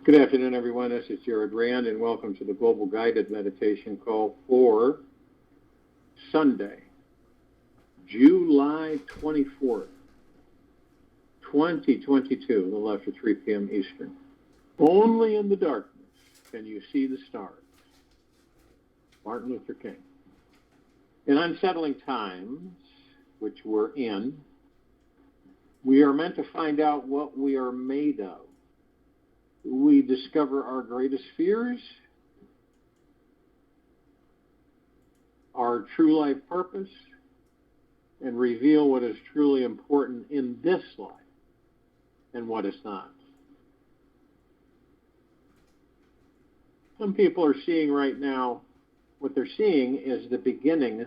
Good afternoon, everyone. This is Jared Rand, and welcome to the Global Guided Meditation Call for Sunday, July 24th, 2022, a little after 3 p.m. Eastern. Only in the darkness can you see the stars. Martin Luther King. In unsettling times, which we're in, we are meant to find out what we are made of. We discover our greatest fears, our true life purpose, and reveal what is truly important in this life and what is not. Some people are seeing right now, what they're seeing is the beginning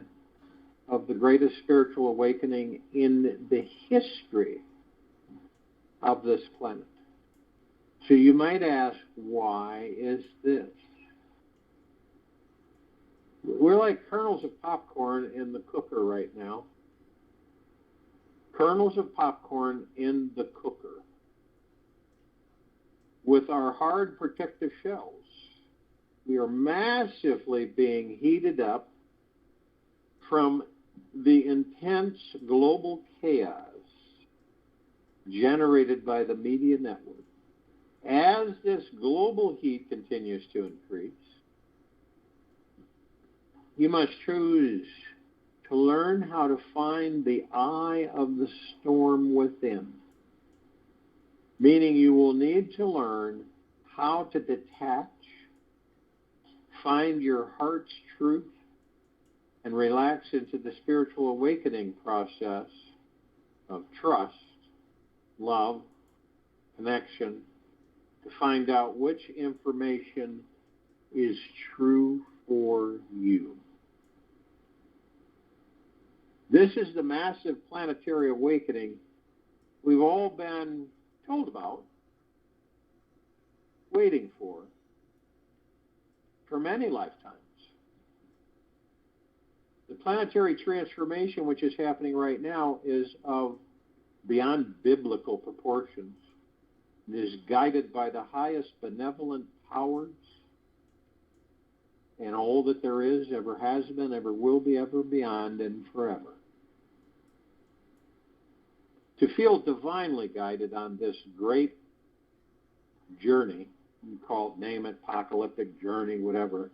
of the greatest spiritual awakening in the history of this planet. So you might ask, why is this? We're like kernels of popcorn in the cooker right now. Kernels of popcorn in the cooker. With our hard protective shells, we are massively being heated up from the intense global chaos generated by the media network. As this global heat continues to increase, you must choose to learn how to find the eye of the storm within, meaning you will need to learn how to detach, find your heart's truth, and relax into the spiritual awakening process of trust, love, connection, to find out which information is true for you. This is the massive planetary awakening we've all been told about, waiting for many lifetimes. The planetary transformation which is happening right now is of beyond biblical proportions. It is guided by the highest benevolent powers, and all that there is, ever has been, ever will be, ever beyond, and forever. To feel divinely guided on this great journey, you call it, name it, apocalyptic journey, whatever,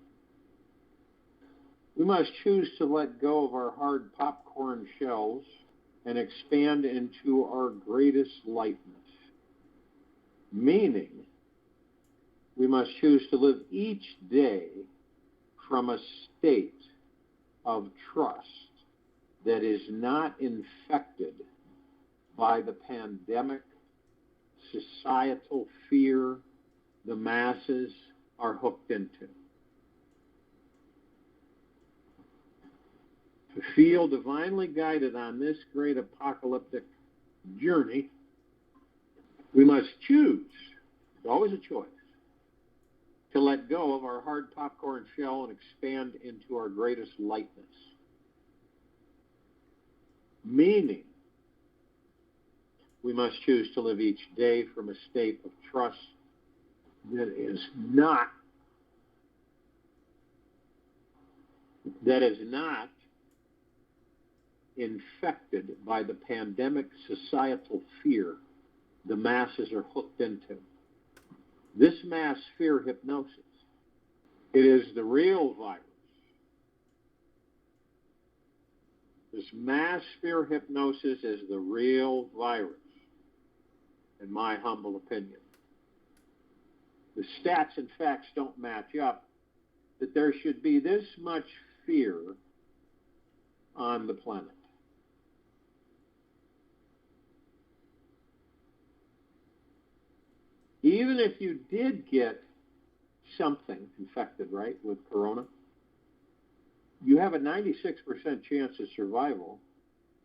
we must choose to let go of our hard popcorn shells and expand into our greatest lightness. Meaning, we must choose to live each day from a state of trust that is not infected by the pandemic, societal fear the masses are hooked into. To feel divinely guided on this great apocalyptic journey, we must choose, it's always a choice, to let go of our hard popcorn shell and expand into our greatest lightness. Meaning, we must choose to live each day from a state of trust that is not infected by the pandemic societal fear the masses are hooked into. This mass fear hypnosis, it is the real virus. This mass fear hypnosis is the real virus, in my humble opinion. The stats and facts don't match up that there should be this much fear on the planet. Even if you did get something infected, right, with corona, you have a 96% chance of survival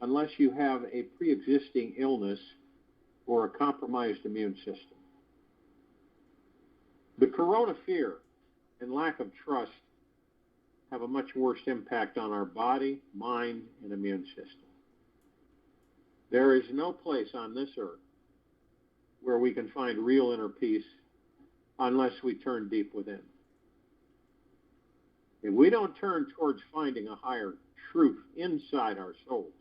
unless you have a pre-existing illness or a compromised immune system. The corona fear and lack of trust have a much worse impact on our body, mind, and immune system. There is no place on this earth where we can find real inner peace unless we turn deep within. If we don't turn towards finding a higher truth inside our souls,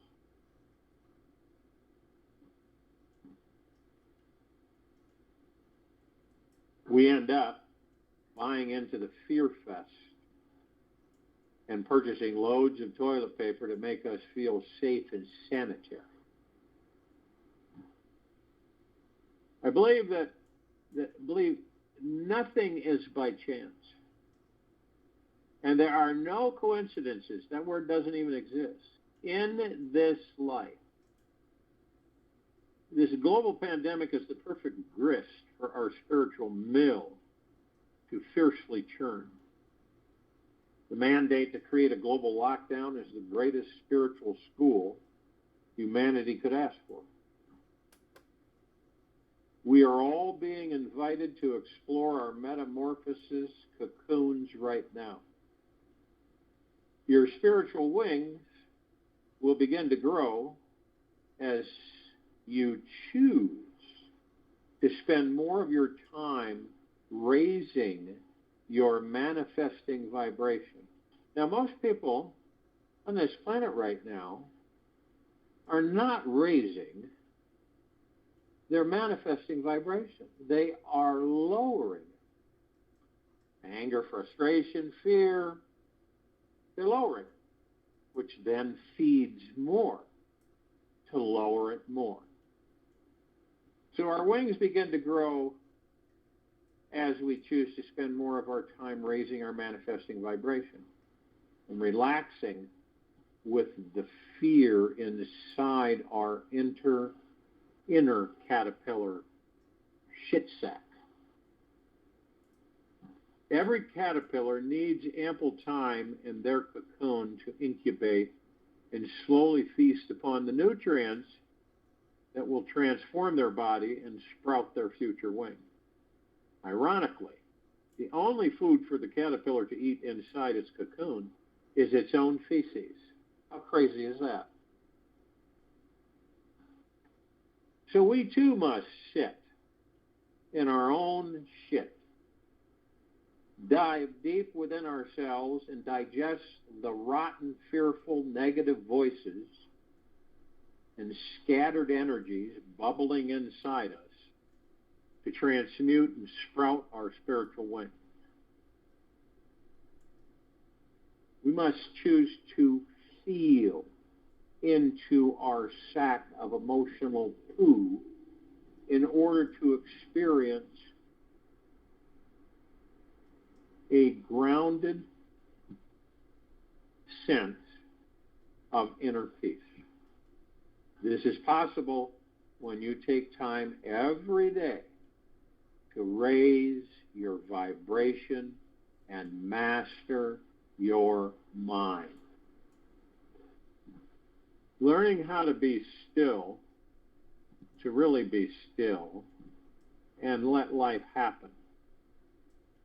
we end up buying into the fear fest and purchasing loads of toilet paper to make us feel safe and sanitary. I believe that nothing is by chance. And there are no coincidences. That word doesn't even exist in this life. This global pandemic is the perfect grist for our spiritual mill to fiercely churn. The mandate to create a global lockdown is the greatest spiritual school humanity could ask for. We are all being invited to explore our metamorphosis cocoons right now. Your spiritual wings will begin to grow as you choose to spend more of your time raising your manifesting vibration. Now, most people on this planet right now are not raising their manifesting vibration. They are lowering it. Anger, frustration, fear, they're lowering it, which then feeds more to lower it more. So our wings begin to grow as we choose to spend more of our time raising our manifesting vibration and relaxing with the fear inside our inner caterpillar shit sack. Every caterpillar needs ample time in their cocoon to incubate and slowly feast upon the nutrients that will transform their body and sprout their future wing. Ironically, the only food for the caterpillar to eat inside its cocoon is its own feces. How crazy is that? So we too must sit in our own shit, dive deep within ourselves and digest the rotten, fearful, negative voices and scattered energies bubbling inside us to transmute and sprout our spiritual wing. We must choose to feel into our sack of emotional poo in order to experience a grounded sense of inner peace. This is possible when you take time every day to raise your vibration and master your mind. Learning how to be still, to really be still, and let life happen.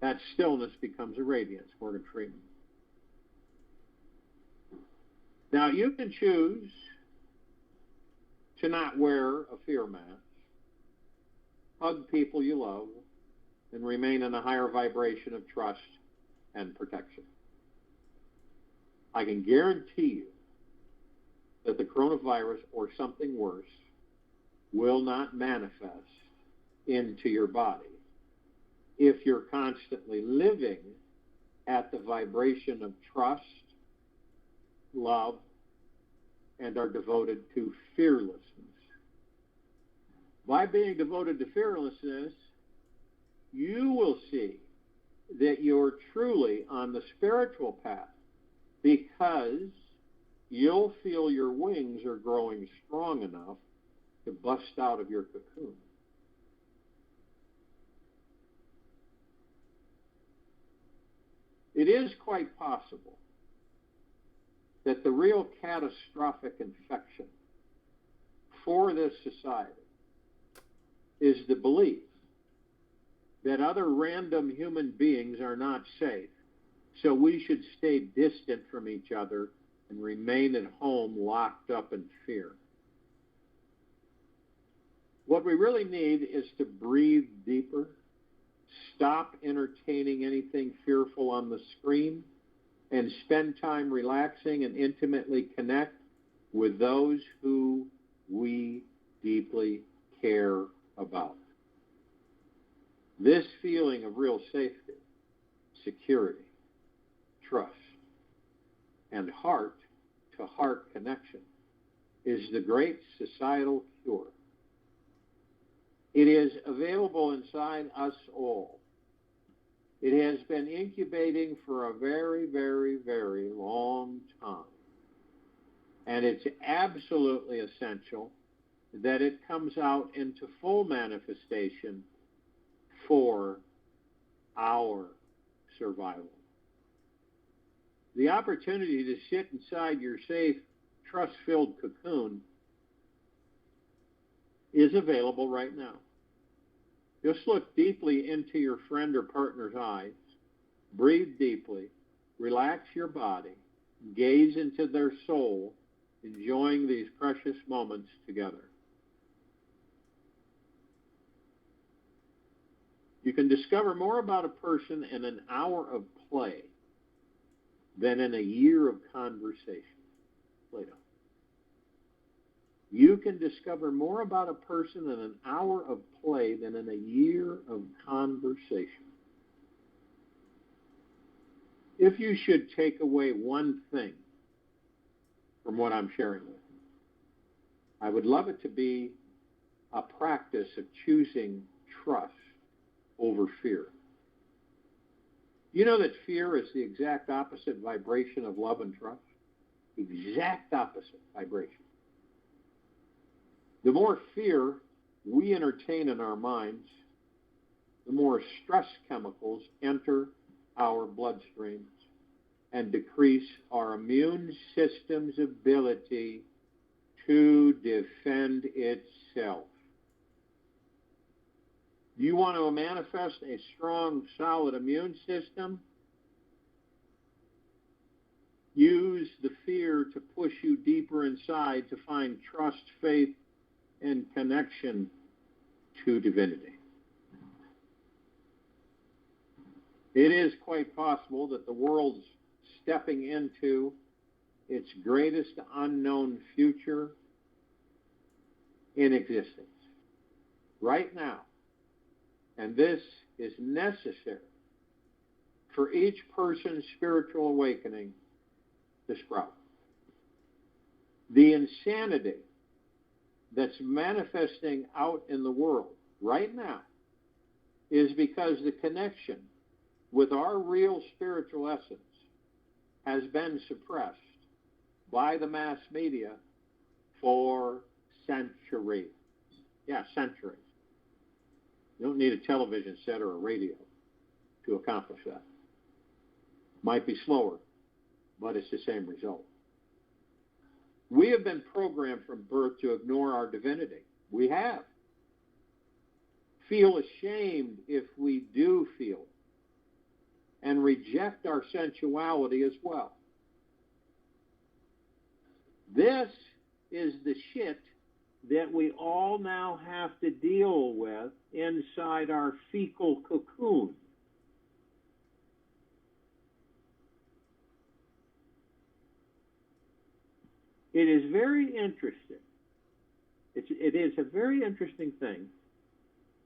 That stillness becomes a radiance, Morgan Freeman. Now, you can choose to not wear a fear mask, hug people you love, and remain in a higher vibration of trust and protection. I can guarantee you that the coronavirus or something worse will not manifest into your body if you're constantly living at the vibration of trust, love, and are devoted to fearlessness. By being devoted to fearlessness, you will see that you're truly on the spiritual path because you'll feel your wings are growing strong enough to bust out of your cocoon. It is quite possible that the real catastrophic infection for this society is the belief that other random human beings are not safe, so we should stay distant from each other and remain at home locked up in fear. What we really need is to breathe deeper, Stop entertaining anything fearful on the screen and spend time relaxing and intimately connect with those who we deeply care about. This feeling of real safety, security, trust, and heart-to-heart connection is the great societal cure. It is available inside us all. It has been incubating for a very, very, very long time. And it's absolutely essential that it comes out into full manifestation for our survival. The opportunity to sit inside your safe, trust-filled cocoon is available right now. Just look deeply into your friend or partner's eyes, breathe deeply, relax your body, gaze into their soul, enjoying these precious moments together. You can discover more about a person in an hour of play than in a year of conversation. Plato. You can discover more about a person in an hour of play than in a year of conversation. If you should take away one thing from what I'm sharing with you, I would love it to be a practice of choosing trust over fear. You know that fear is the exact opposite vibration of love and trust? Exact opposite vibration. The more fear we entertain in our minds, the more stress chemicals enter our bloodstreams and decrease our immune system's ability to defend itself. You want to manifest a strong, solid immune system? Use the fear to push you deeper inside to find trust, faith, and connection to divinity. It is quite possible that the world's stepping into its greatest unknown future in existence right now. And this is necessary for each person's spiritual awakening to sprout. The insanity that's manifesting out in the world right now is because the connection with our real spiritual essence has been suppressed by the mass media for centuries. Yeah, centuries. You don't need a television set or a radio to accomplish that. Might be slower, but it's the same result. We have been programmed from birth to ignore our divinity. We have. Feel ashamed if we do feel, and reject our sensuality as well. This is the shit that we all now have to deal with inside our fecal cocoon. It is very interesting. It is a very interesting thing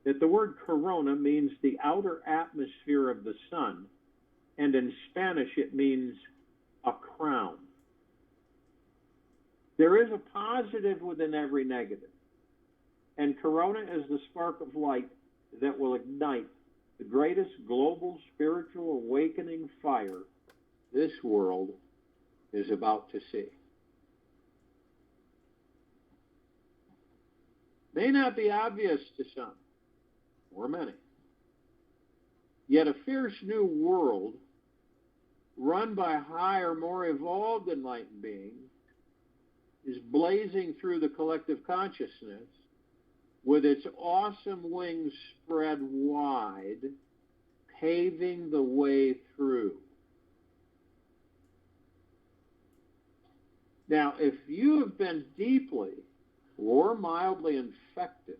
that the word corona means the outer atmosphere of the sun, and in Spanish it means a crown. There is a positive within every negative, and corona is the spark of light that will ignite the greatest global spiritual awakening fire this world is about to see. May not be obvious to some, or many, yet a fierce new world run by higher, more evolved enlightened beings is blazing through the collective consciousness with its awesome wings spread wide, paving the way through. Now, if you have been deeply or mildly infected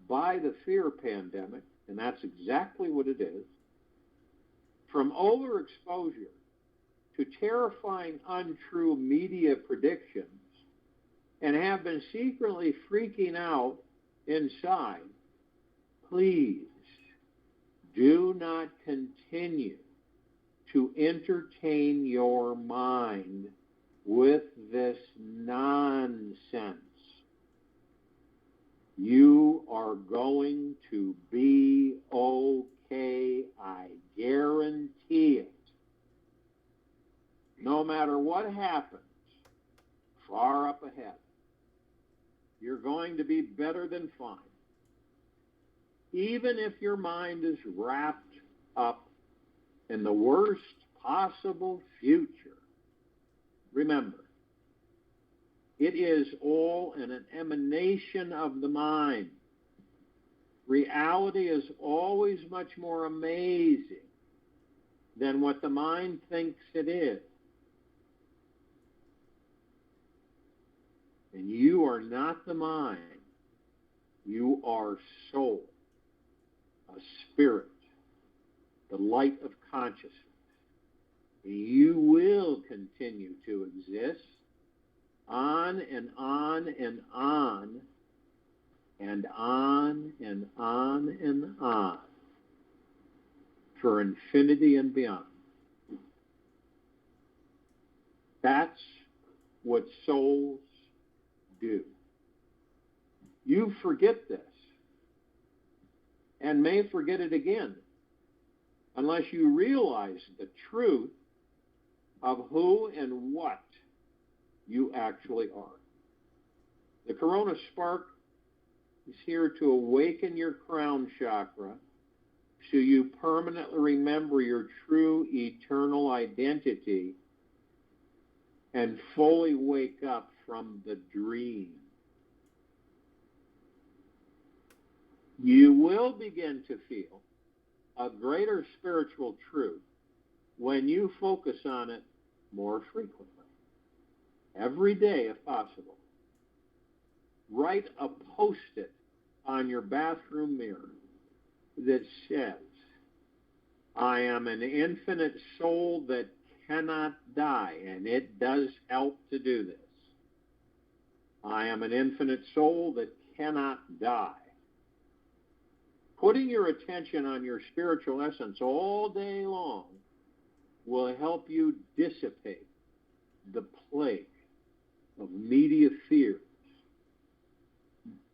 by the fear pandemic, and that's exactly what it is, from overexposure to terrifying, untrue media predictions, and have been secretly freaking out inside, please do not continue to entertain your mind with this nonsense. You are going to be okay, I guarantee it. No matter what happens, far up ahead, you're going to be better than fine. Even if your mind is wrapped up in the worst possible future, remember, it is all an emanation of the mind. Reality is always much more amazing than what the mind thinks it is. And you are not the mind. You are soul, a spirit, the light of consciousness. You will continue to exist on and on and on and on and on and on for infinity and beyond. That's what souls do. You forget this and may forget it again unless you realize the truth of who and what you actually are. The Corona Spark is here to awaken your crown chakra so you permanently remember your true eternal identity and fully wake up from the dream. You will begin to feel a greater spiritual truth when you focus on it more frequently. Every day, if possible. Write a post-it on your bathroom mirror that says, I am an infinite soul that cannot die, and it does help to do this. I am an infinite soul that cannot die. Putting your attention on your spiritual essence all day long will help you dissipate the plague of media fears,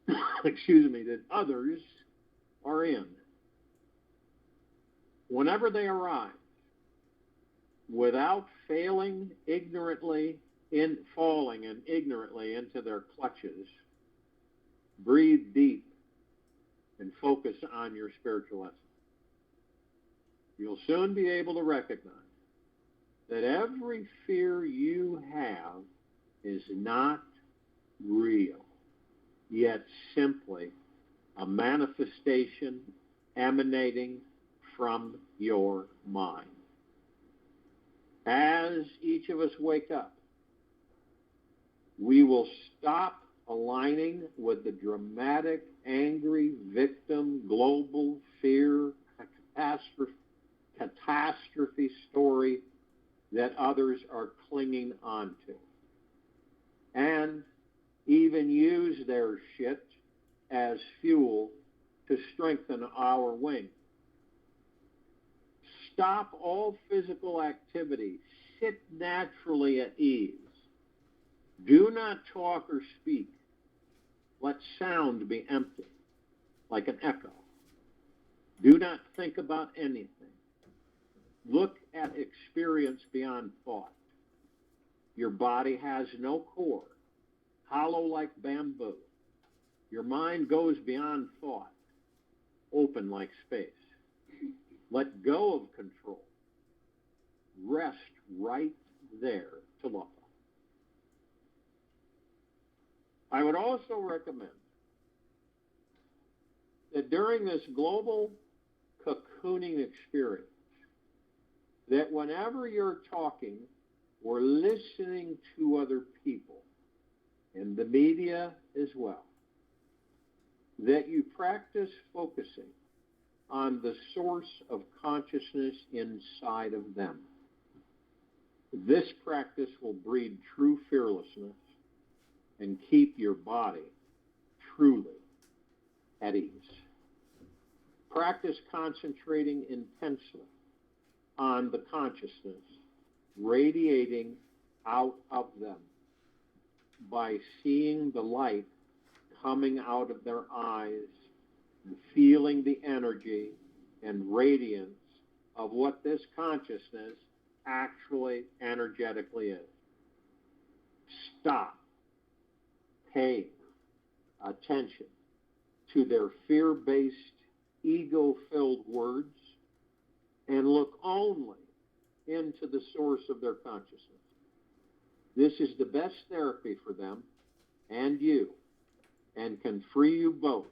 that others are in. Whenever they arise, without falling ignorantly into their clutches, breathe deep and focus on your spiritual essence. You'll soon be able to recognize that every fear you have is not real, yet simply a manifestation emanating from your mind. As each of us wake up, we will stop aligning with the dramatic, angry, victim, global fear, catastrophe story that others are clinging onto, and even use their shit as fuel to strengthen our wings. Stop all physical activity. Sit naturally at ease. Do not talk or speak. Let sound be empty, like an echo. Do not think about anything. Look at experience beyond thought. Your body has no core, hollow like bamboo. Your mind goes beyond thought, open like space. Let go of control. Rest right there to love. I would also recommend that during this global cocooning experience, that whenever you're talking or listening to other people, and the media as well, that you practice focusing on the source of consciousness inside of them. This practice will breed true fearlessness and keep your body truly at ease. Practice concentrating intensely on the consciousness radiating out of them by seeing the light coming out of their eyes and feeling the energy and radiance of what this consciousness actually energetically is. Stop paying attention to their fear-based, ego-filled words and look only into the source of their consciousness. This is the best therapy for them and you, and can free you both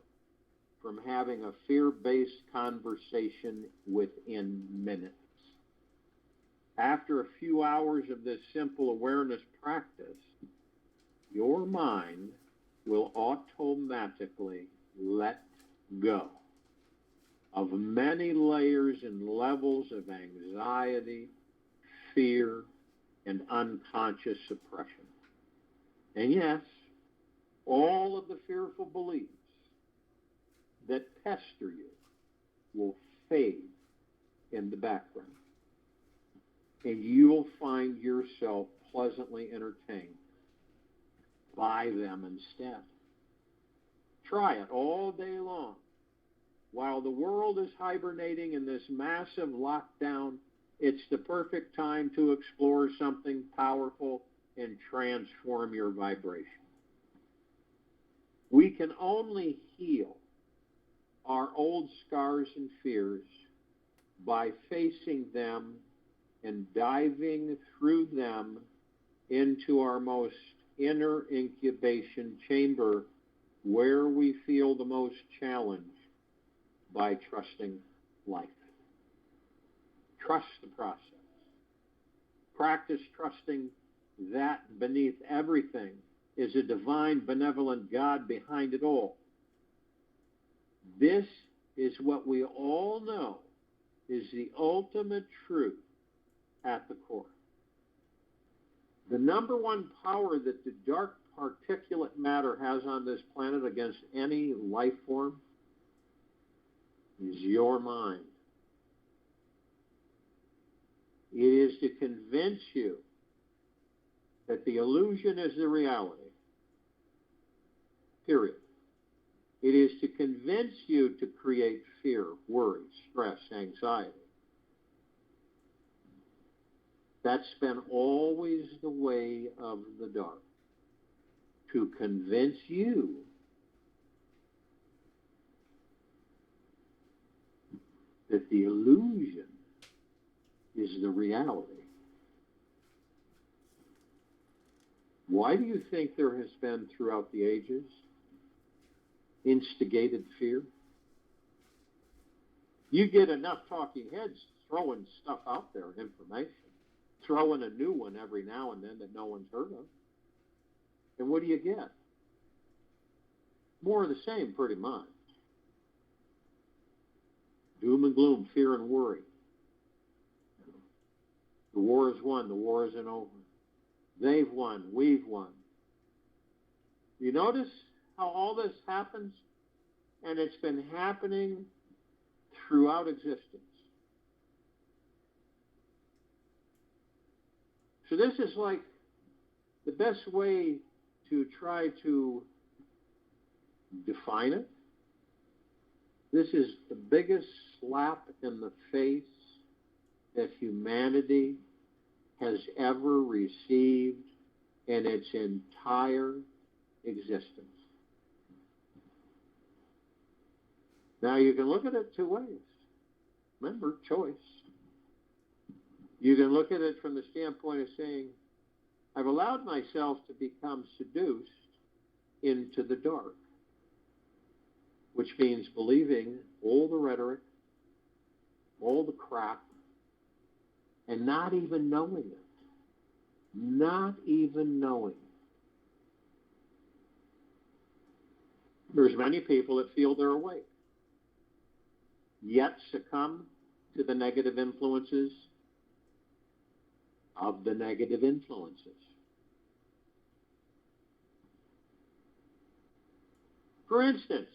from having a fear-based conversation within minutes. After a few hours of this simple awareness practice, your mind will automatically let go of many layers and levels of anxiety, fear, and unconscious suppression. And yes, all of the fearful beliefs that pester you will fade in the background, and you'll find yourself pleasantly entertained by them instead. Try it all day long. While the world is hibernating in this massive lockdown, it's the perfect time to explore something powerful and transform your vibration. We can only heal our old scars and fears by facing them and diving through them into our most inner incubation chamber, where we feel the most challenged, by trusting life. Trust the process. Practice trusting that beneath everything is a divine, benevolent God behind it all. This is what we all know is the ultimate truth at the core. The number one power that the dark particulate matter has on this planet against any life form is your mind. It is to convince you that the illusion is the reality. Period. It is to convince you to create fear, worry, stress, anxiety. That's been always the way of the dark. To convince you that the illusion is the reality. Why do you think there has been throughout the ages instigated fear? You get enough talking heads throwing stuff out there, information, throwing a new one every now and then that no one's heard of. And what do you get? More of the same, pretty much. Doom and gloom, fear and worry. The war is won, the war isn't over. They've won, we've won. You notice how all this happens? And it's been happening throughout existence. So this is like the best way to try to define it. This is the biggest slap in the face that humanity has ever received in its entire existence. Now, you can look at it two ways. Remember, choice. You can look at it from the standpoint of saying, I've allowed myself to become seduced into the dark, which means believing all the rhetoric, all the crap, and not even knowing it. Not even knowing. There's many people that feel they're awake. yet succumb to the negative influences of the negative influences. For instance,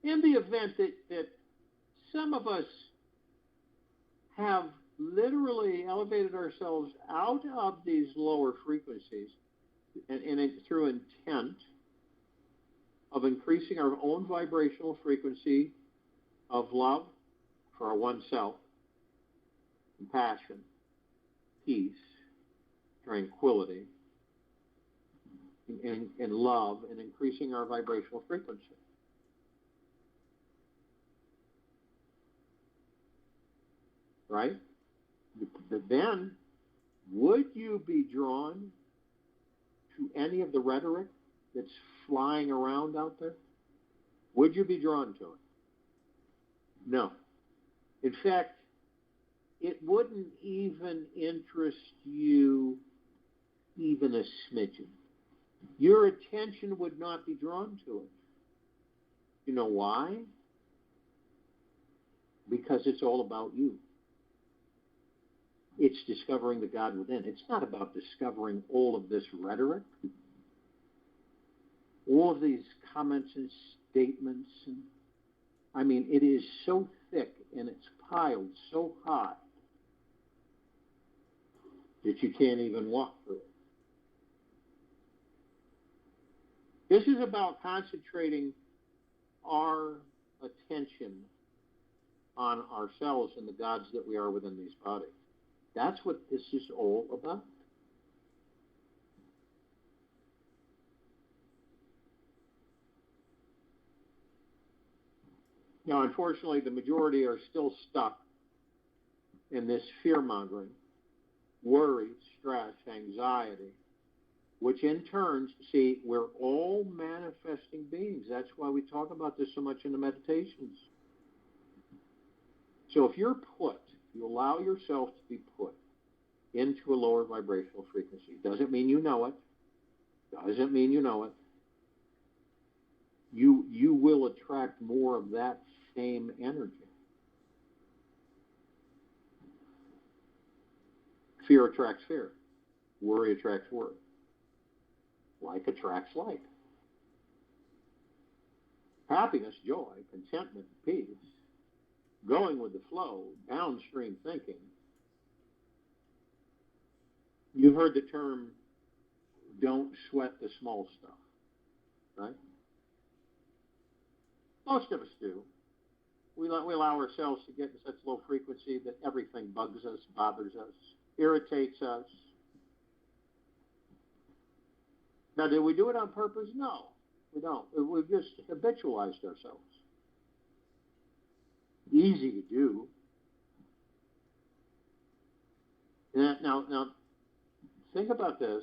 in the event that some of us have literally elevated ourselves out of these lower frequencies and through intent of increasing our own vibrational frequency of love for oneself, compassion, peace, tranquility, and love, and increasing our vibrational frequency. Right? Then, would you be drawn to any of the rhetoric that's flying around out there? Would you be drawn to it? No. In fact, it wouldn't even interest you even a smidgen. Your attention would not be drawn to it. You know why? Because it's all about you. It's discovering the God within. It's not about discovering all of this rhetoric, all of these comments and statements. It is so thick and it's piled so high that you can't even walk through it. This is about concentrating our attention on ourselves and the gods that we are within these bodies. That's what this is all about. Now, unfortunately, the majority are still stuck in this fear-mongering, worry, stress, anxiety, which in turn, see, we're all manifesting beings. That's why we talk about this so much in the meditations. So if you allow yourself to be put into a lower vibrational frequency, doesn't mean you know it. Doesn't mean you know it. You will attract more of that same energy. Fear attracts fear. Worry attracts worry. Like attracts like. Happiness, joy, contentment, peace, going with the flow, downstream thinking. You've heard the term, don't sweat the small stuff, right? Most of us do. We allow ourselves to get in such low frequency that everything bugs us, bothers us, irritates us. Now, did we do it on purpose? No, we don't. We've just habitualized ourselves. Easy to do. Now, think about this.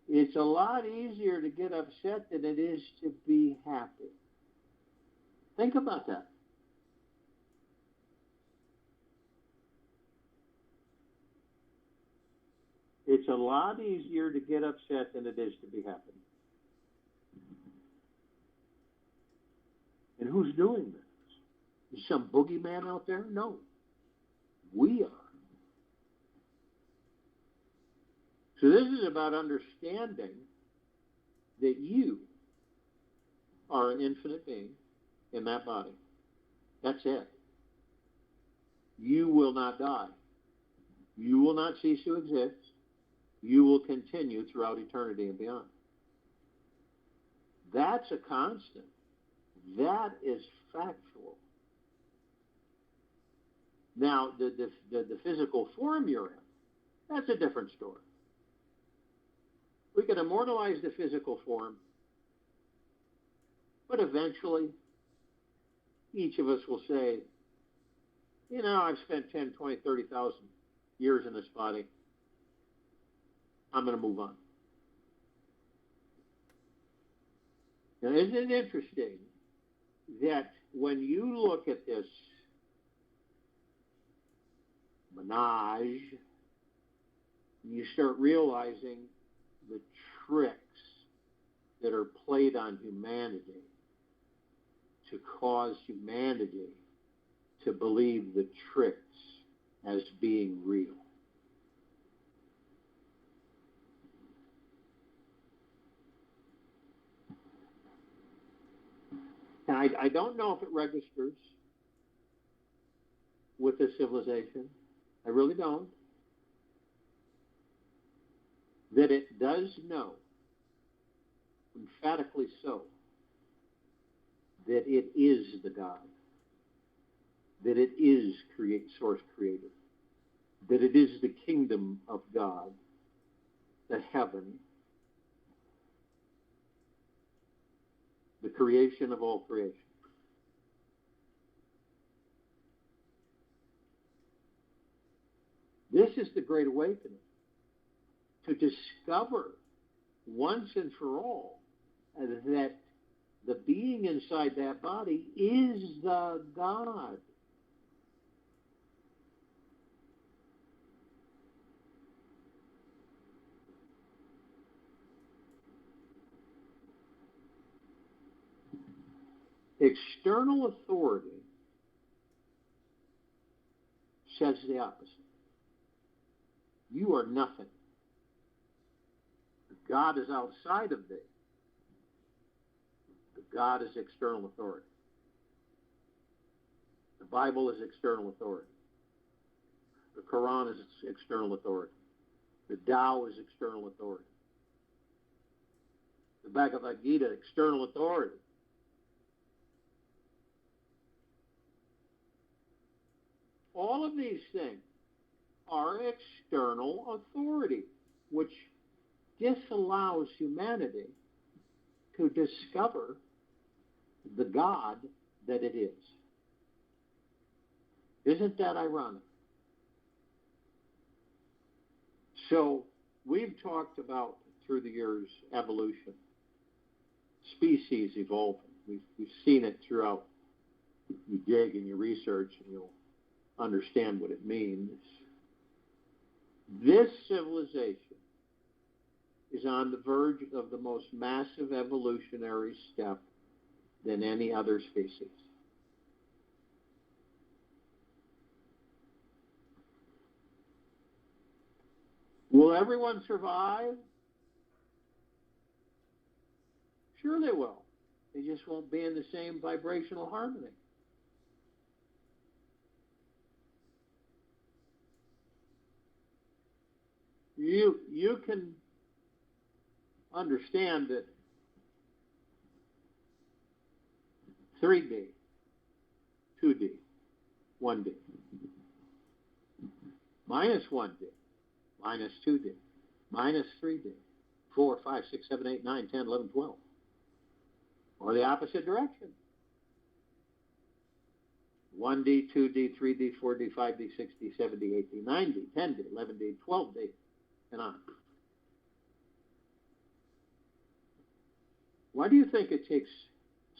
It's a lot easier to get upset than it is to be happy. Think about that. It's a lot easier to get upset than it is to be happy. And who's doing this? Is some boogeyman out there? No. We are. So this is about understanding that you are an infinite being in that body. That's it. You will not die. You will not cease to exist. You will continue throughout eternity and beyond. That's a constant. That is factual. Now, the physical form you're in, that's a different story. We can immortalize the physical form, but eventually, each of us will say, I've spent 10, 20, 30,000 years in this body. I'm going to move on. Now, isn't it interesting that when you look at this menage, you start realizing the tricks that are played on humanity to cause humanity to believe the tricks as being real. And I don't know if it registers with this civilization. I really don't. That it does know, emphatically so, that it is the God, that it is source creator, that it is the kingdom of God, the heaven, the creation of all creation. This is the Great Awakening, to discover once and for all that the being inside that body is the God. External authority says the opposite. You are nothing. God is outside of thee. God is external authority. The Bible is external authority. The Quran is external authority. The Tao is external authority. The Bhagavad Gita, external authority. All of these things are external authority, which disallows humanity to discover the God that it is. Isn't that ironic? So we've talked about, through the years, evolution, species evolving. We've seen it throughout. You dig and you research and you'll understand what it means. This civilization is on the verge of the most massive evolutionary step than any other species. Will everyone survive? Sure they will. They just won't be in the same vibrational harmony. You can understand that 3D, 2D, 1D, minus 1D, minus 2D, minus 3D, 4, 5, 6, 7, 8, 9, 10, 11, 12. Or the opposite direction. 1D, 2D, 3D, 4D, 5D, 6D, 7D, 8D, 9D, 10D, 11D, 12D, and on. Why do you think it takes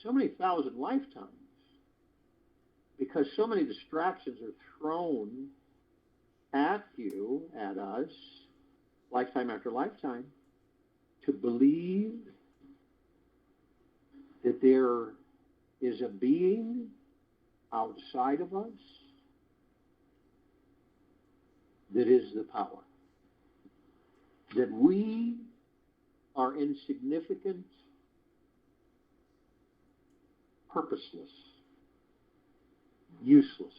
so many thousand lifetimes? Because so many distractions are thrown at you, at us, lifetime after lifetime, to believe that there is a being outside of us that is the power. That we are insignificant, purposeless, useless.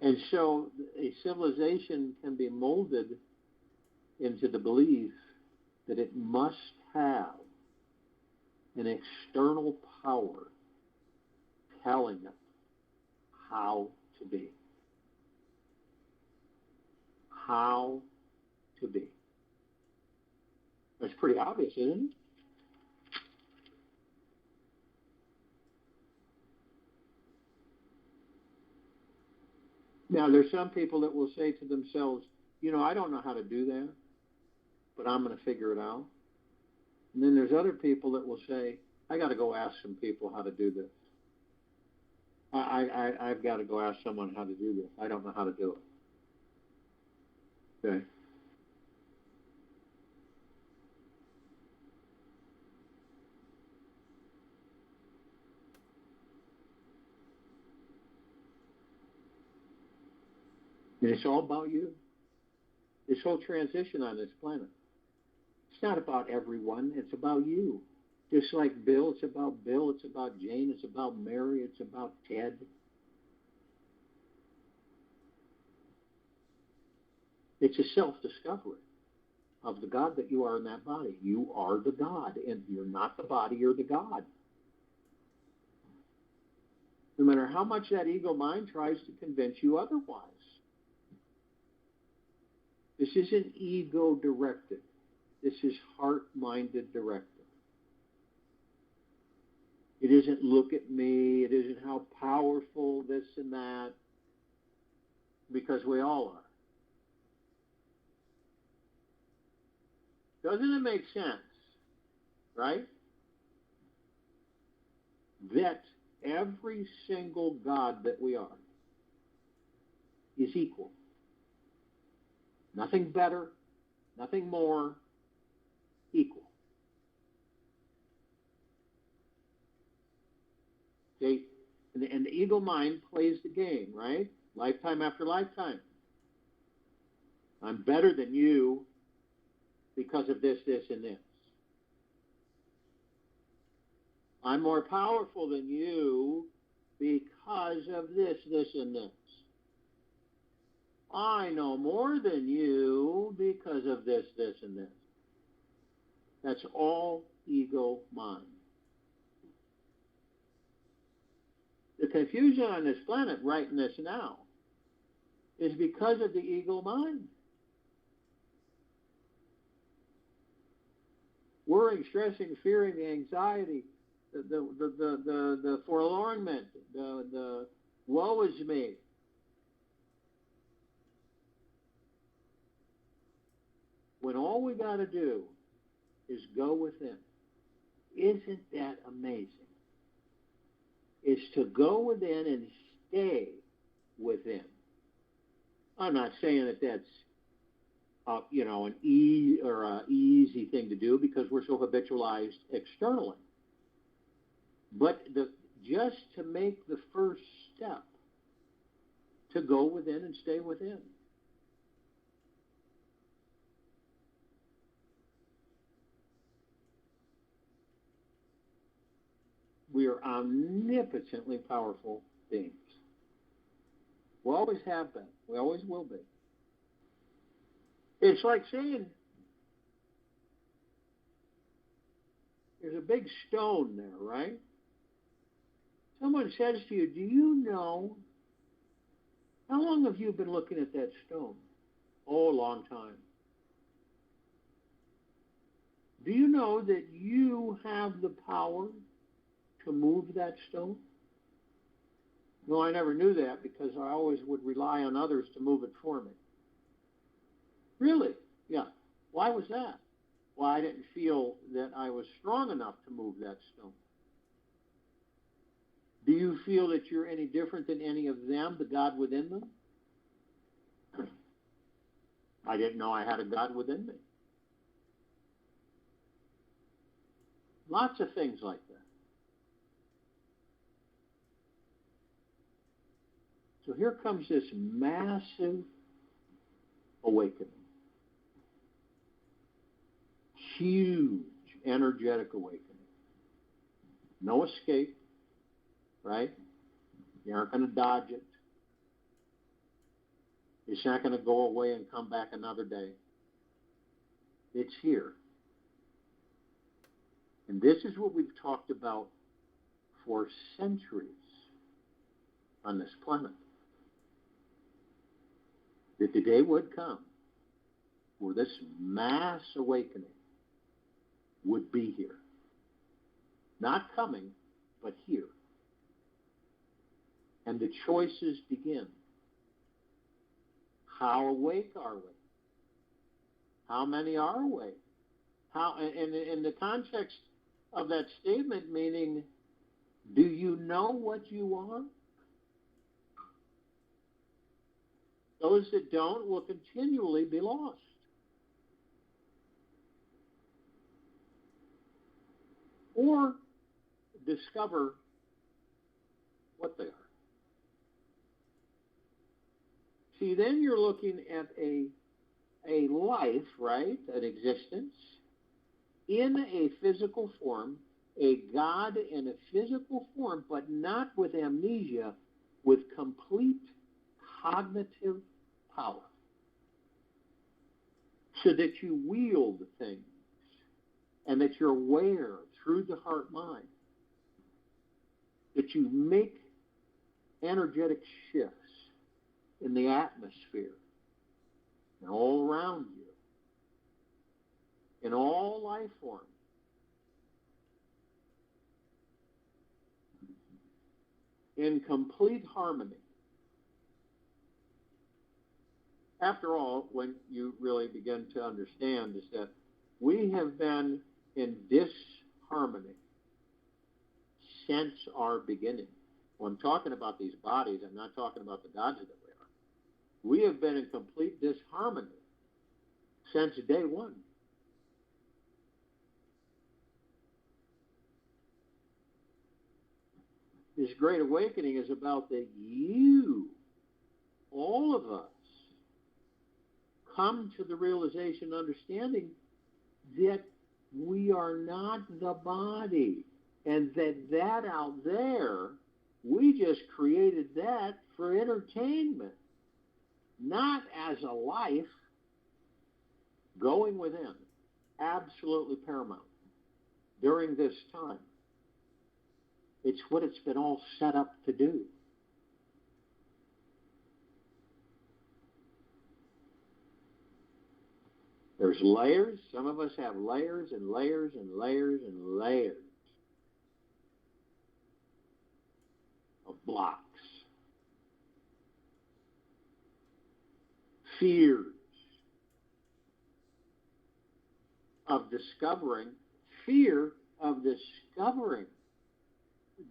And so a civilization can be molded into the belief that it must have an external power telling it how to be. How to be. That's pretty obvious, isn't it? Now, there's some people that will say to themselves, I don't know how to do that, but I'm going to figure it out. And then there's other people that will say, I got to go ask some people how to do this. I've got to go ask someone how to do this. I don't know how to do it. Okay? And it's all about you. This whole transition on this planet. It's not about everyone. It's about you. Just like Bill, it's about Bill. It's about Jane. It's about Mary. It's about Ted. It's a self-discovery of the God that you are in that body. You are the God, and you're not the body, you're the God. No matter how much that ego mind tries to convince you otherwise. This isn't ego-directed. This is heart-minded directed. It isn't look at me. It isn't how powerful this and that, because we all are. Doesn't it make sense, right? That every single God that we are is equal. Nothing better, nothing more, equal. Okay? And the ego mind plays the game, right? Lifetime after lifetime. I'm better than you because of this, this, and this. I'm more powerful than you because of this, this, and this. I know more than you because of this, this, and this. That's all ego mind. The confusion on this planet right in this now is because of the ego mind. Worrying, stressing, fearing, the anxiety, the forlornment, the woe is me. When all we got to do is go within. Isn't that amazing? Is to go within and stay within. I'm not saying that that's an easy thing to do because we're so habitualized externally. But just to make the first step to go within and stay within. We are omnipotently powerful beings. We always have been. We always will be. It's like saying there's a big stone there, right? Someone says to you, do you know, how long have you been looking at that stone? Oh, a long time. Do you know that you have the power to move that stone? No, I never knew that because I always would rely on others to move it for me. Really? Yeah. Why was that? Well, I didn't feel that I was strong enough to move that stone. Do you feel that you're any different than any of them, the God within them? I didn't know I had a God within me. Lots of things like that. So here comes this massive awakening. Huge energetic awakening. No escape, right? You aren't going to dodge it. It's not going to go away and come back another day. It's here. And this is what we've talked about for centuries on this planet. That the day would come where this mass awakening would be here. Not coming, but here. And the choices begin. How awake are we? How many are awake? How, in the context of that statement, meaning, do you know what you are? Those that don't will continually be lost. Or discover what they are. See, then you're looking at a life, right, an existence in a physical form, a God in a physical form, but not with amnesia, with complete cognitive power, so that you wield things and that you're aware through the heart-mind, that you make energetic shifts in the atmosphere and all around you, in all life forms. In complete harmony. After all, when you really begin to understand is that we have been in disharmony since our beginning. When I'm talking about these bodies, I'm not talking about the gods that we are. We have been in complete disharmony since day one. This great awakening is about that you, all of us, come to the realization, understanding that we are not the body, and that out there, we just created that for entertainment, not as a life going within, absolutely paramount during this time. It's what it's been all set up to do. There's layers. Some of us have layers and layers and layers and layers of blocks. Fears of discovering, fear of discovering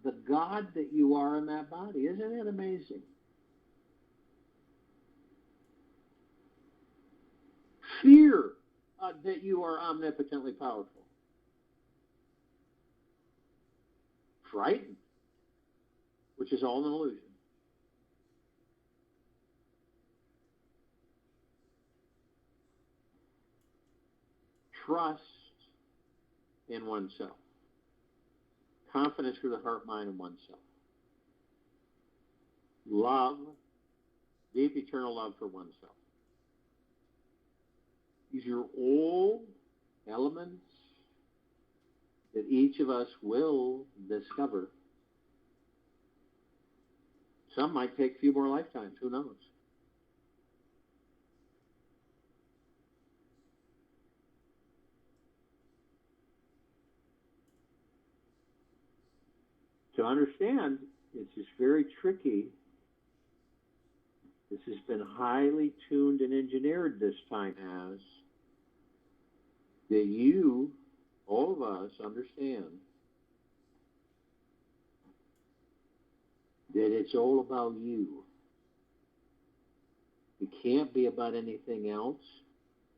the God that you are in that body. Isn't it amazing? Fear that you are omnipotently powerful. Frightened, which is all an illusion. Trust in oneself. Confidence through the heart, mind, and oneself. Love, deep eternal love for oneself. These are all elements that each of us will discover. Some might take a few more lifetimes, who knows? To understand, it's just very tricky. This has been highly tuned and engineered this time as that you, all of us, understand that it's all about you. It can't be about anything else.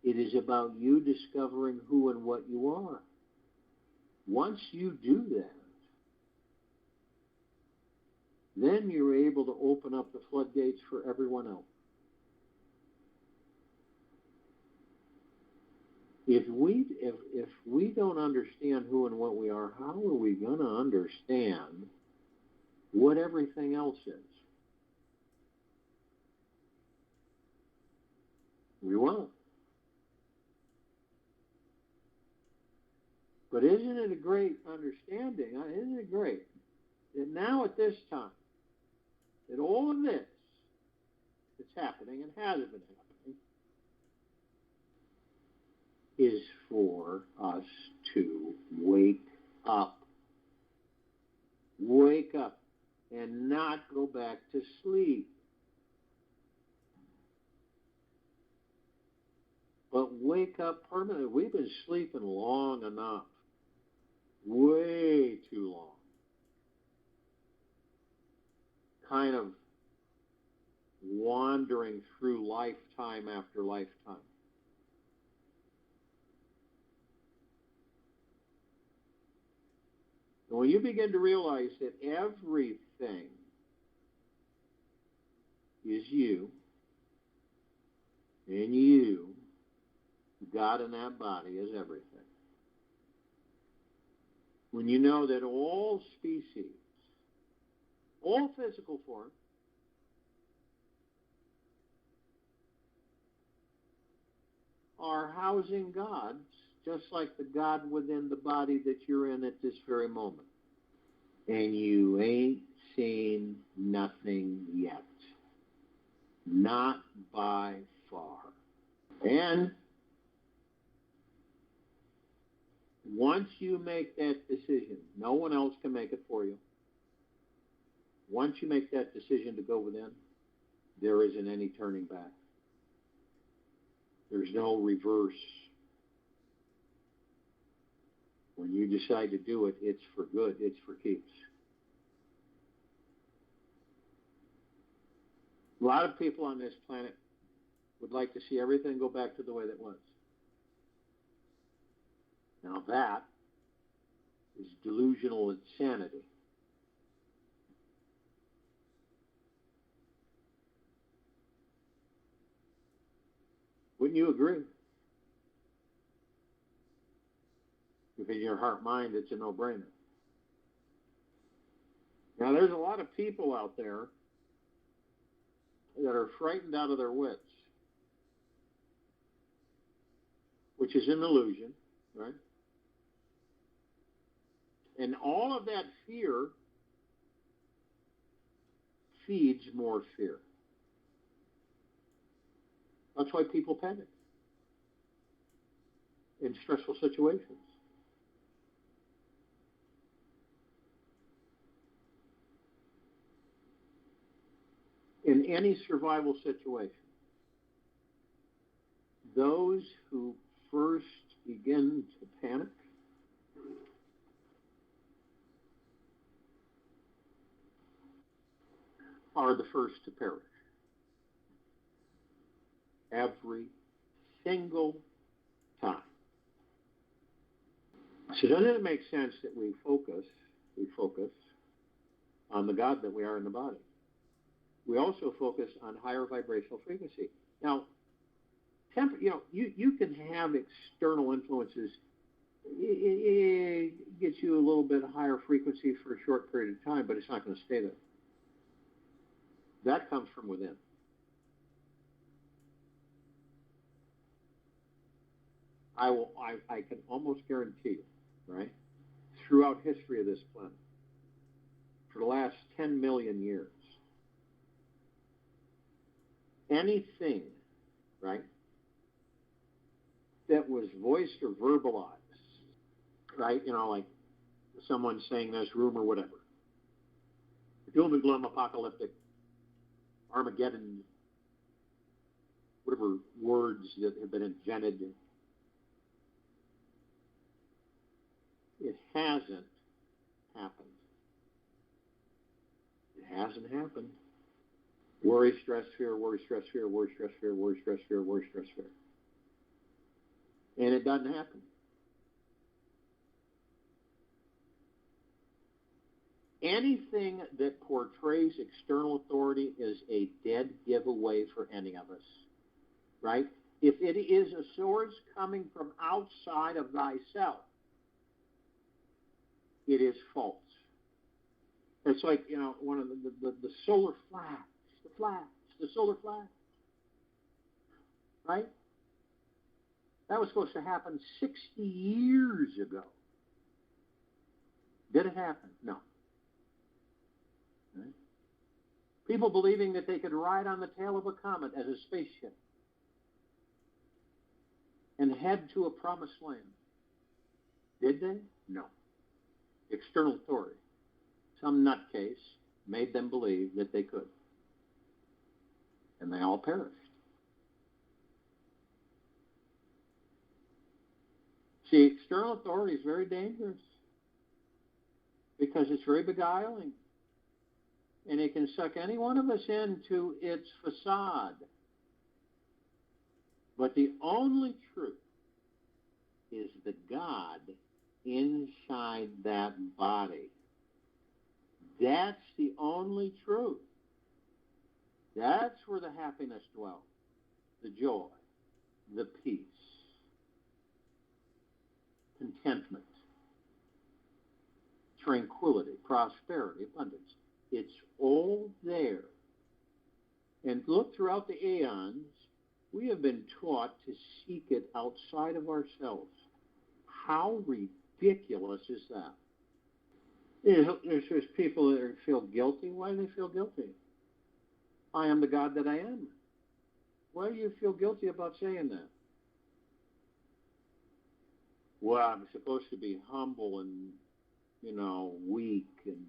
It is about you discovering who and what you are. Once you do that, then you're able to open up the floodgates for everyone else. If we don't understand who and what we are, how are we going to understand what everything else is? We won't. But isn't it a great understanding? Isn't it great that now at this time, that all of this that's happening and has been happening is for us to wake up. Wake up and not go back to sleep. But wake up permanently. We've been sleeping long enough. Way too long. Kind of wandering through lifetime after lifetime. And when you begin to realize that everything is you, in you, God in that body is everything. When you know that all species, all physical forms, are housing gods, just like the God within the body that you're in at this very moment. And you ain't seen nothing yet. Not by far. And once you make that decision, no one else can make it for you. Once you make that decision to go within, there isn't any turning back. There's no reverse. When you decide to do it, it's for good. It's for keeps. A lot of people on this planet would like to see everything go back to the way that was. Now that is delusional insanity. Wouldn't you agree? If in your heart mind it's a no-brainer. Now there's a lot of people out there that are frightened out of their wits, which is an illusion, right? And all of that fear feeds more fear. That's why people panic in stressful situations. In any survival situation, those who first begin to panic are the first to perish. Every single time. So doesn't it make sense that we focus on the God that we are in the body? We also focus on higher vibrational frequency. Now, you can have external influences. It gets you a little bit higher frequency for a short period of time, but it's not going to stay there. That comes from within. I can almost guarantee you, right, throughout history of this planet, for the last 10 million years, anything, right, that was voiced or verbalized, right, like someone saying this, rumor, whatever, doom and gloom, apocalyptic, Armageddon, whatever words that have been invented, it hasn't happened. It hasn't happened. Worry, stress, fear, worry, stress, fear, worry, stress, fear, worry, stress, fear, worry, stress, fear. And it doesn't happen. Anything that portrays external authority is a dead giveaway for any of us, right? If it is a source coming from outside of thyself, it is false. It's like, one of the solar flash, the solar flash, right? That was supposed to happen 60 years ago. Did it happen? No. Right? People believing that they could ride on the tail of a comet as a spaceship and head to a promised land. Did they? No. External authority. Some nutcase made them believe that they could. And they all perished. See, external authority is very dangerous because it's very beguiling. And it can suck any one of us into its facade. But the only truth is the God inside that body. That's the only truth. That's where the happiness dwells, the joy, the peace, contentment, tranquility, prosperity, abundance. It's all there. And look, throughout the aeons, we have been taught to seek it outside of ourselves. How ridiculous is that? There's people that feel guilty. Why do they feel guilty? I am the God that I am. Why do you feel guilty about saying that? Well, I'm supposed to be humble and, weak, and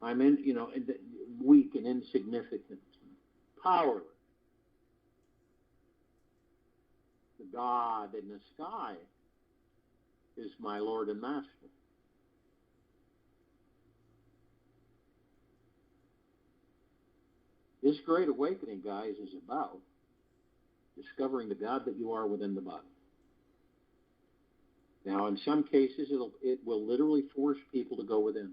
I'm weak and insignificant, and powerless. The God in the sky is my Lord and Master. This great awakening, guys, is about discovering the God that you are within the body. Now, in some cases, it will literally force people to go within.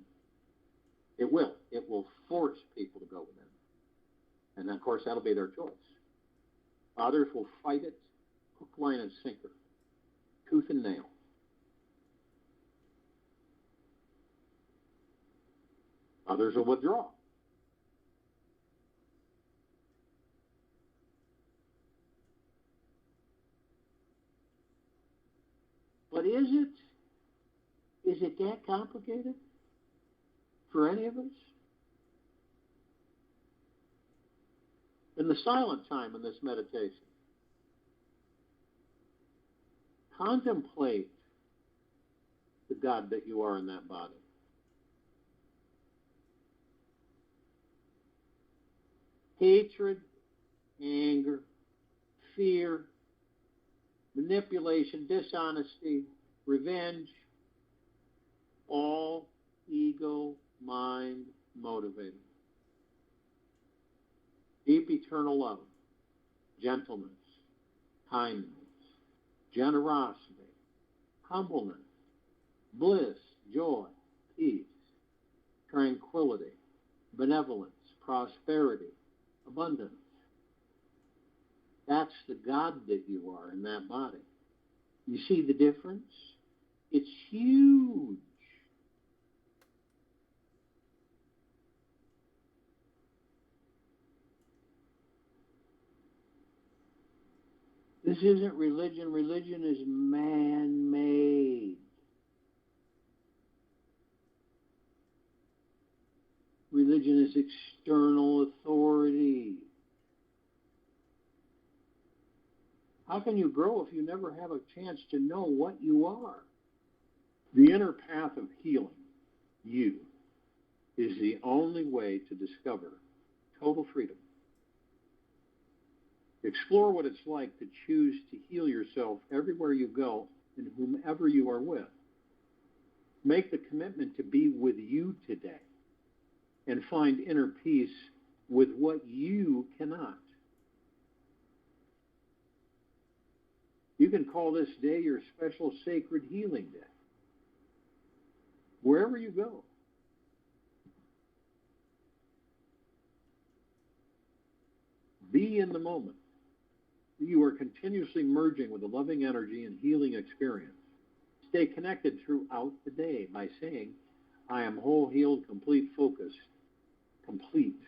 It will. It will force people to go within. And, of course, that'll be their choice. Others will fight it, hook, line, and sinker, tooth and nail. Others will withdraw. But is it that complicated for any of us? In the silent time in this meditation, contemplate the God that you are in that body. Hatred, anger, fear, manipulation, dishonesty, revenge, all ego, mind motivated. Deep eternal love, gentleness, kindness, generosity, humbleness, bliss, joy, peace, tranquility, benevolence, prosperity, abundance. That's the God that you are in that body. You see the difference? It's huge. This isn't religion. Religion is man-made. Religion is external authority. How can you grow if you never have a chance to know what you are? The inner path of healing, you, is the only way to discover total freedom. Explore what it's like to choose to heal yourself everywhere you go and whomever you are with. Make the commitment to be with you today and find inner peace with what you cannot. You can call this day your special sacred healing day. Wherever you go. Be in the moment. You are continuously merging with the loving energy and healing experience. Stay connected throughout the day by saying, I am whole, healed, complete, focused. Complete.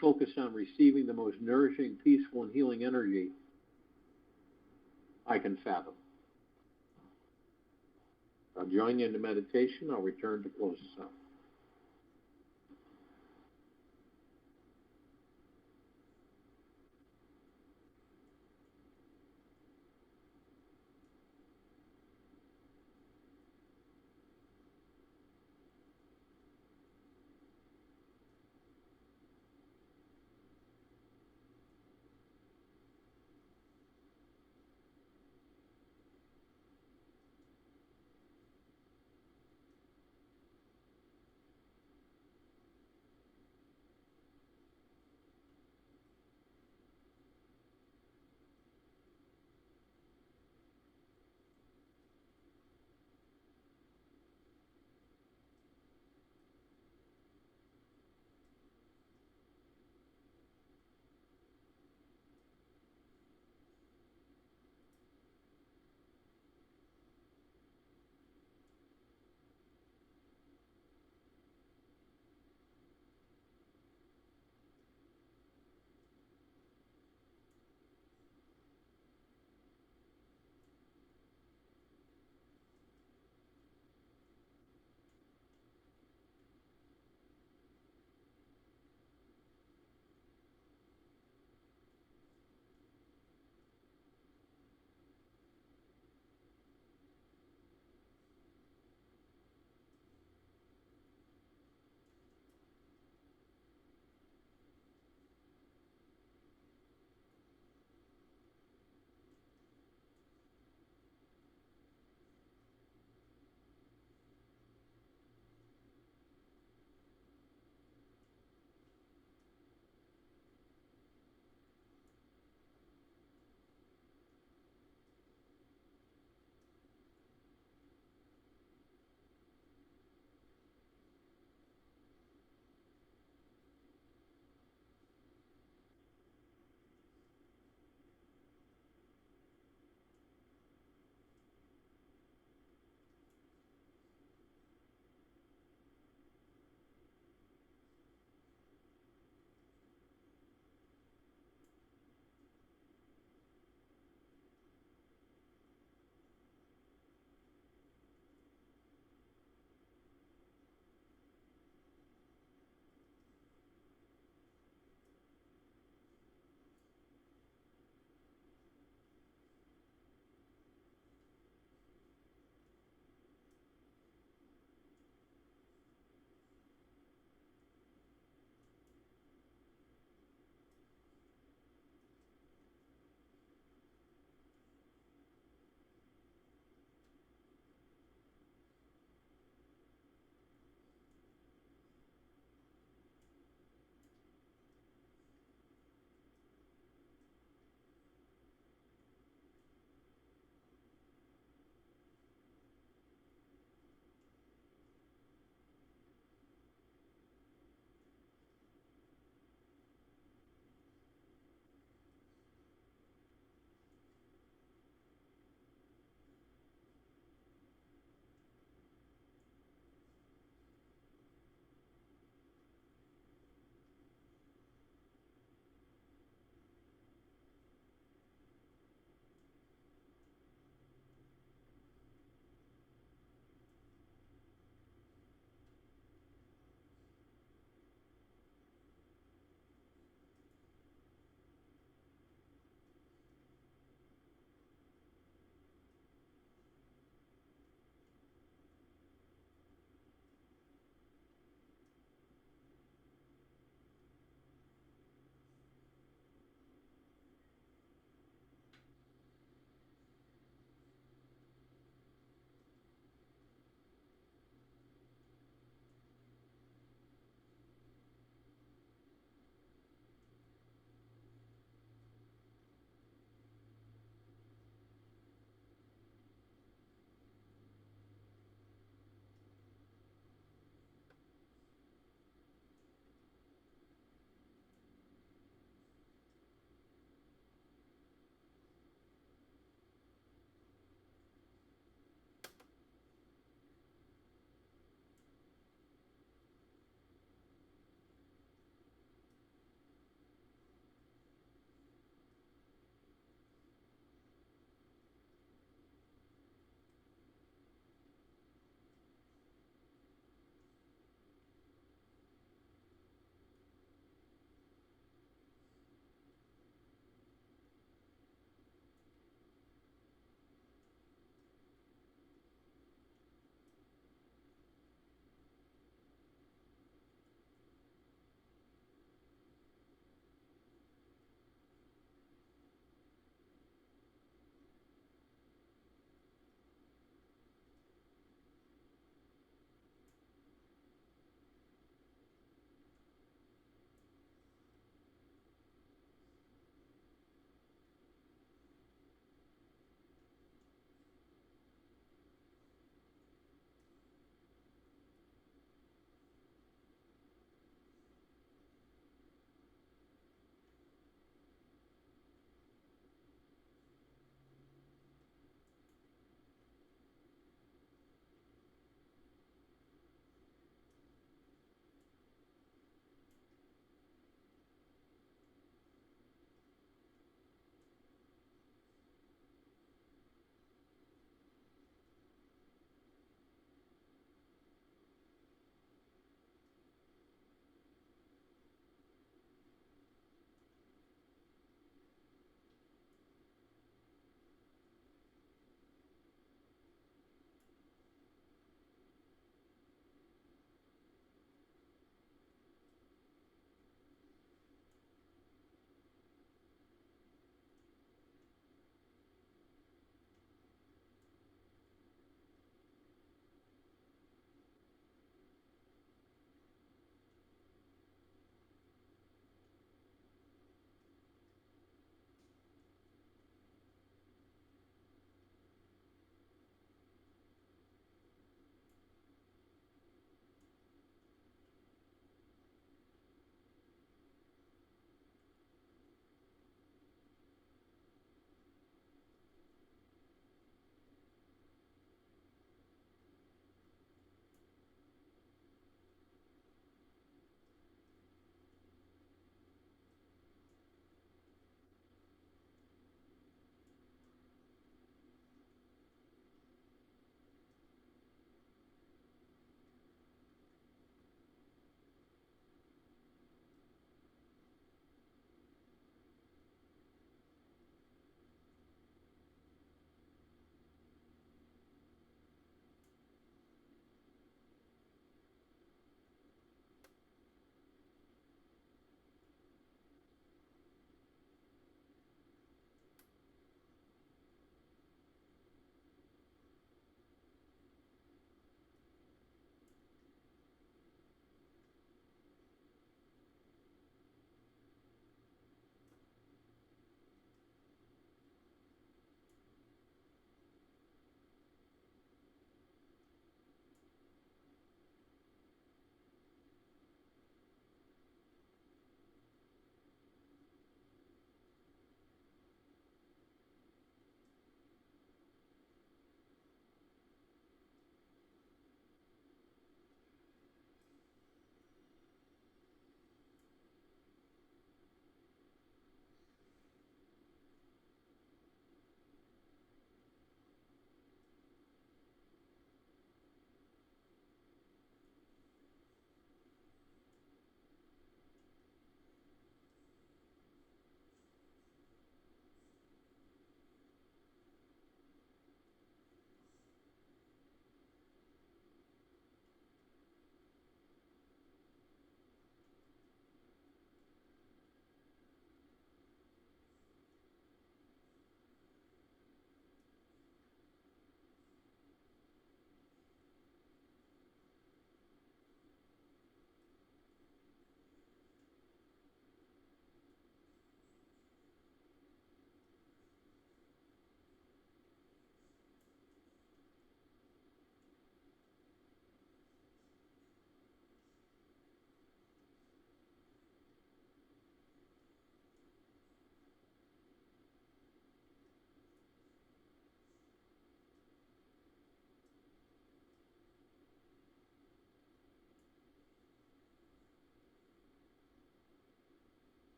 Focused on receiving the most nourishing, peaceful, and healing energy I can fathom. I'll join you in the meditation. I'll return to close this out.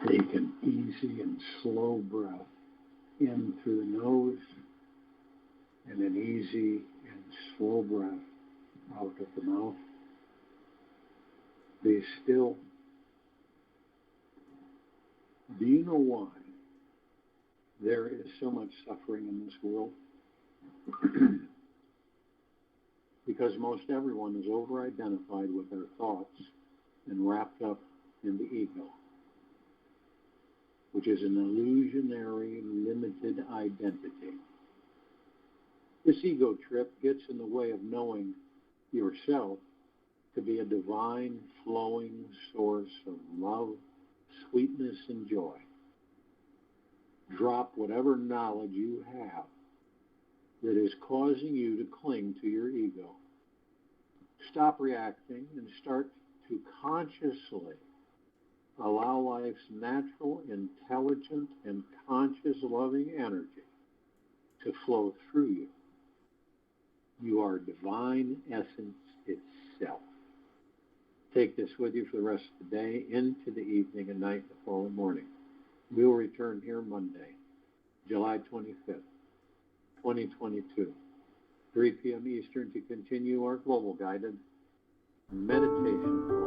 Take an easy and slow breath in through the nose and an easy and slow breath out of the mouth. Be still. Do you know why there is so much suffering in this world? Because most everyone is over-identified with their thoughts and wrapped up in the ego, which is an illusionary, limited identity. This ego trip gets in the way of knowing yourself to be a divine, flowing source of love, sweetness, and joy. Drop whatever knowledge you have that is causing you to cling to your ego. Stop reacting and start to consciously allow life's natural, intelligent, and conscious loving energy to flow through you. You are divine essence itself. Take this with you for the rest of the day, into the evening and night, the following morning. We will return here Monday, July 25th, 2022, 3 p.m. Eastern, to continue our global guided meditation